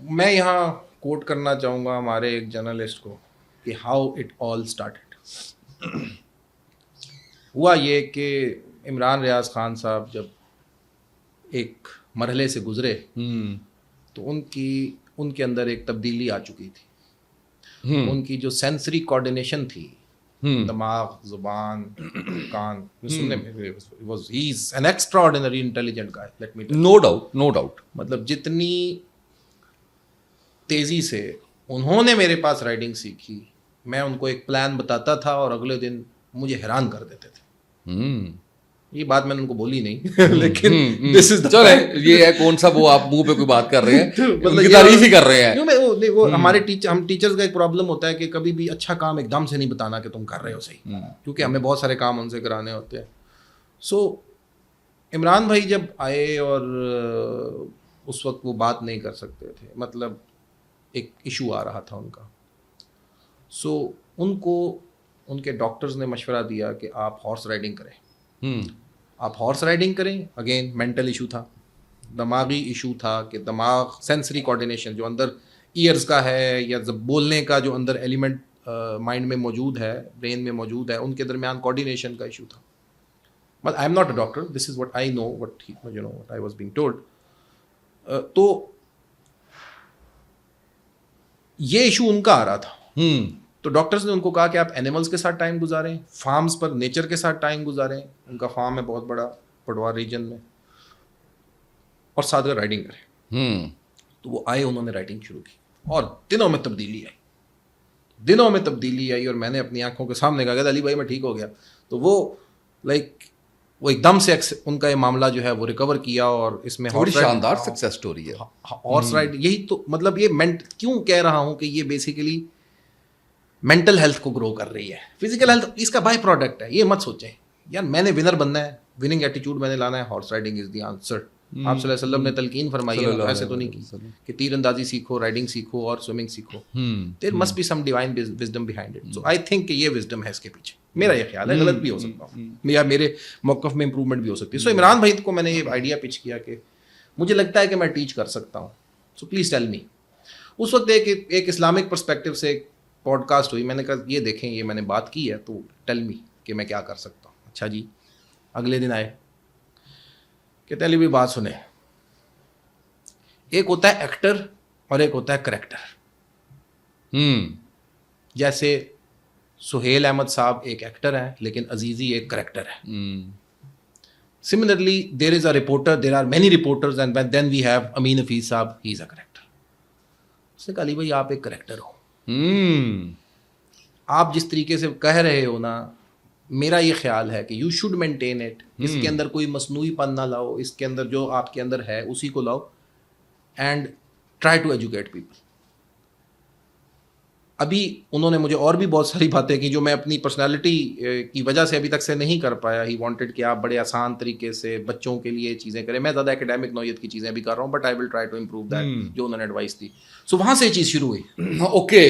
میں یہاں کوٹ کرنا چاہوں گا ہمارے ایک جرنلسٹ کو کہ ہاؤ اٹ آل اسٹارٹڈ. ہوا یہ کہ عمران ریاض خان صاحب جب ایک مرحلے سے گزرے تو ان کے اندر ایک تبدیلی آ چکی تھی. ان کی جو سینسری کوآرڈینیشن تھی, دماغ, زبان, کان, سننے میں ہی is an extraordinary intelligent guy, let me tell. No doubt. مطلب جتنی تیزی سے انہوں نے میرے پاس رائٹنگ سیکھی, میں ان کو ایک پلان بتاتا تھا اور اگلے دن مجھے حیران کر دیتے تھے. یہ بات میں نے ان کو بولی نہیں, لیکن یہ ہے کون سا وہ آپ منہ پہ کوئی بات کر رہے ہیں, ان کی تعریف ہی کر رہے ہیں. وہ ہمارے ہم ٹیچرز کا ایک پرابلم ہوتا ہے کہ کبھی بھی اچھا کام ایک دم سے نہیں بتانا کہ تم کر رہے ہو صحیح, کیونکہ ہمیں بہت سارے کام ان سے کرانے ہوتے ہیں. سو عمران بھائی جب آئے اور اس وقت وہ بات نہیں کر سکتے تھے, مطلب ایک ایشو آ رہا تھا ان کا. سو ان کو ان کے ڈاکٹرز نے مشورہ دیا کہ آپ ہارس رائڈنگ کریں. آپ ہارس رائڈنگ کریں. اگین مینٹل ایشو تھا, دماغی ایشو تھا کہ دماغ سینسری کوآرڈینیشن جو اندر ایئرز کا ہے یا بولنے کا جو اندر ایلیمنٹ مائنڈ میں موجود ہے, برین میں موجود ہے, ان کے درمیان کوآرڈینیشن کا ایشو تھا. But I am not a doctor, this is what I know, what you know what I was being told. تو یہ ایشو ان کا آ رہا تھا. تو ڈاکٹرز نے ان کو کہا کہ آپ اینیملز کے ساتھ ٹائم گزاریں, فارمز پر نیچر کے ساتھ ٹائم گزاریں. ان کا فارم ہے بہت بڑا پٹوار ریجن میں, اور ساتھ میں رائڈنگ کریں. تو وہ آئے, انہوں نے رائڈنگ شروع کی اور دنوں میں تبدیلی آئی, اور میں نے اپنی آنکھوں کے سامنے کہا کہ علی بھائی میں ٹھیک ہو گیا. تو وہ وہ ایک دم سے ان کا یہ معاملہ جو ہے وہ ریکور کیا, اور اس میں بڑی شاندار سکسیس سٹوری ہے. ہارس رائڈ, یہی تو مطلب یہ کیوں کہہ رہا ہوں کہ یہ بیسیکلی مینٹل ہیلتھ کو گرو کر رہی ہے. فزیکل ہیلتھ اس کا بائی پروڈکٹ ہے. یہ مت سوچیں یار میں نے ونر بننا ہے, وننگ ایٹیٹیوڈ میں نے لانا ہے, horse riding is the answer. آپ صلی اللہ علیہ وسلم نے تلقین فرمائی ہے, ایسے تو نہیں کی کہ تیر اندازی سیکھو, رائڈنگ سیکھو اور سوئمنگ سیکھو. There must be some divine wisdom behind it. So I think کہ یہ وزڈم ہے اس کے پیچھے. میرا یہ خیال ہے, غلط بھی ہو سکتا ہوں یا میرے موقف میں امپروومنٹ بھی ہو سکتی ہے. سو عمران بھائی کو میں نے یہ آئیڈیا پچ کیا کہ مجھے لگتا ہے کہ میں ٹیچ کر سکتا ہوں, سو پلیز ٹیل می. اس وقت ایک اسلامک پرسپیکٹو سے ایک پوڈ کاسٹ ہوئی. میں نے کہا یہ دیکھیں یہ میں نے بات کی ہے, تو ٹیل می کہ میں کیا کر سکتا ہوں. اچھا جی. اگلے دن آئے, کہتے علی بھائی بات سنیں, ایک ہوتا ہے ایکٹر اور ایک ہوتا ہے کریکٹر. جیسے سہیل احمد صاحب ایک ایکٹر ہیں لیکن عزیزی ایک کریکٹر ہے. Similarly there is a reporter, there are many reporters, and then we have Amin Hafeez Sahab, he is a character. اس نے کہا علی بھائی آپ ایک کریکٹر ہو, آپ جس طریقے سے کہہ رہے ہو نا, میرا یہ خیال ہے کہ یو شوڈ مینٹین اٹ. اس کے اندر کوئی مصنوعی پن نہ لاؤ, اس کے اندر جو آپ کے اندر ہے اسی کو لاؤ, and try to educate people. ابھی انہوں نے مجھے اور بھی بہت ساری باتیں کی جو میں اپنی پرسنالٹی کی وجہ سے ابھی تک سے نہیں کر پایا. ہی وانٹیڈ کہ آپ بڑے آسان طریقے سے بچوں کے لیے چیزیں کریں. میں زیادہ اکیڈیمک نوعیت کی چیزیں بھی کر رہا ہوں, but I will try to improve that جو انہوں نے ایڈوائس دی. سو وہاں سے یہ چیز شروع ہوئی. اوکے.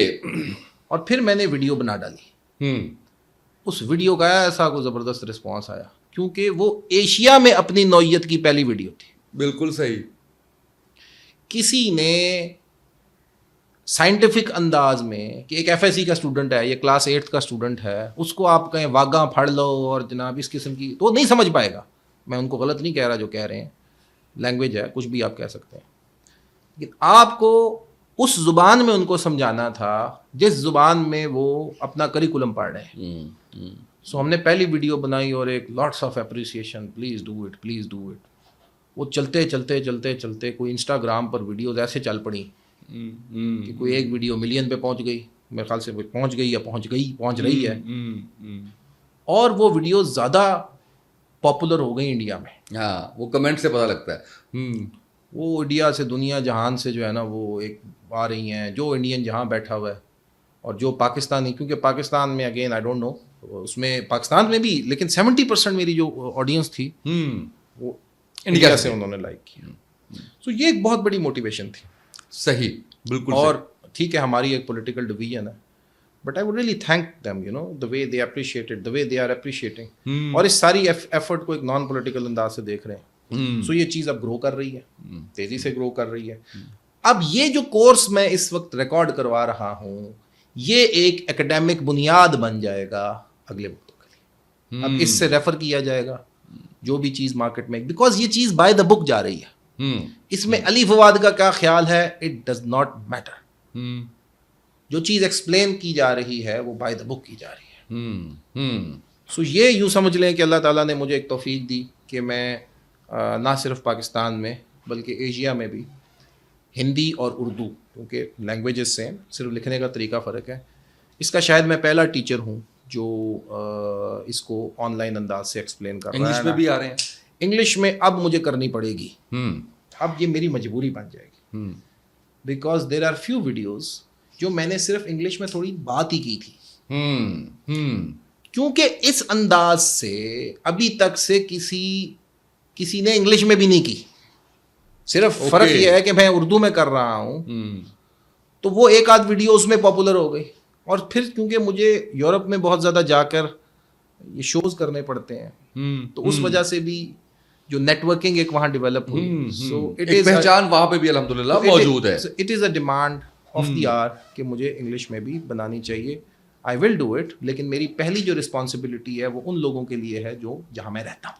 اور پھر میں نے ویڈیو بنا ڈالی. اس ویڈیو کا ایسا کوئی زبردست رسپانس آیا کیونکہ وہ ایشیا میں اپنی نوعیت کی پہلی ویڈیو تھی. بالکل صحیح. کسی نے سائنٹیفک انداز میں کہ ایک ایف ایس سی کا اسٹوڈنٹ ہے, یہ کلاس 8 کا اسٹوڈنٹ ہے, اس کو آپ کہیں واگاں پھڑ لو اور جناب اس قسم کی, تو وہ نہیں سمجھ پائے گا. میں ان کو غلط نہیں کہہ رہا جو کہہ رہے ہیں, لینگویج ہے, کچھ بھی آپ کہہ سکتے ہیں, لیکن آپ کو اس زبان میں ان کو سمجھانا تھا جس زبان میں وہ اپنا کریکولم پڑھ رہے ہیں. سو ہم نے پہلی ویڈیو بنائی اور ایک lots of appreciation, please do it, please do it. وہ چلتے کوئی انسٹاگرام پر ویڈیوز ایسے چل پڑیں کہ کوئی ایک ویڈیو ملین پہ پہنچ گئی, میرے خیال سے پہنچ گئی یا پہنچ رہی ہے, اور وہ ویڈیوز زیادہ پاپولر ہو گئی انڈیا میں. ہاں, وہ کمنٹ سے پتہ لگتا ہے. وہ انڈیا سے, دنیا جہان سے جو ہے نا وہ ایک آ رہی ہیں, جو انڈین جہاں بیٹھا ہوا ہے اور جو پاکستانی, کیونکہ پاکستان میں اگین آئی ڈونٹ نو, اس میں پاکستان میں بھی لیکن 70% میری جو آڈینس تھی وہ انڈیا سے انہوں نے لائک کیا. سو یہ ایک بہت بڑی موٹیویشن تھی. صحیح, بالکل. اور ٹھیک ہے ہماری ایک پولیٹیکل ڈویژن ہے, but I would really thank them, you know, the way they appreciated, the way they are appreciating, اور اس ساری ایفرٹ کو ایک نان پولیٹیکل انداز سے دیکھ رہے ہیں. سو یہ چیز اب گرو کر رہی ہے, تیزی سے گرو کر رہی ہے. اب یہ جو کورس میں اس وقت ریکارڈ کروا رہا ہوں یہ ایک ایکڈیمک بنیاد بن جائے گا اگلے وقتوں کے لیے. اب اس سے ریفر کیا جائے گا جو بھی چیز مارکیٹ میں, بیکاز یہ چیز بائی دا بک جا رہی ہے. اس میں علی فواد کا کیا خیال ہے, اٹ ڈز ناٹ میٹر. جو چیز ایکسپلین کی جا رہی ہے وہ بائی دا بک کی جا رہی ہے. سو یہ یوں سمجھ لیں کہ اللہ تعالیٰ نے مجھے ایک توفیق دی کہ میں نہ صرف پاکستان میں بلکہ ایشیا میں بھی ہندی اور اردو, کیونکہ لینگویجز سیم, صرف لکھنے کا طریقہ فرق ہے, اس کا شاید میں پہلا ٹیچر ہوں جو اس کو آن لائن انداز سے ایکسپلین کر رہا ہے. انگلش میں بھی آ رہے ہیں؟ انگلش میں اب مجھے کرنی پڑے گی, اب یہ میری مجبوری بن جائے گی, because there are few videos جو میں نے صرف انگلش میں تھوڑی بات ہی کی تھی, کیونکہ اس انداز سے ابھی تک سے کسی نے انگلش میں بھی نہیں کی. صرف فرق یہ ہے کہ میں اردو میں کر رہا ہوں تو وہ ایک آدھ ویڈیو اس میں پاپولر ہو گئی, اور پھر کیونکہ مجھے یورپ میں بہت زیادہ جا کر یہ شوز کرنے پڑتے ہیں تو اس وجہ سے بھی جو نیٹ ورکنگ ایک وہاں ڈیولپ ہوئی, سو اٹ از پہچان وہاں پہ بھی الحمدللہ موجود ہے. It is a demand of the hour کہ مجھے انگلش میں بھی بنانی چاہیے. آئی ول ڈو اٹ, لیکن میری پہلی جو رسپانسبلٹی ہے وہ ان لوگوں کے لیے ہے جو جہاں میں رہتا ہوں.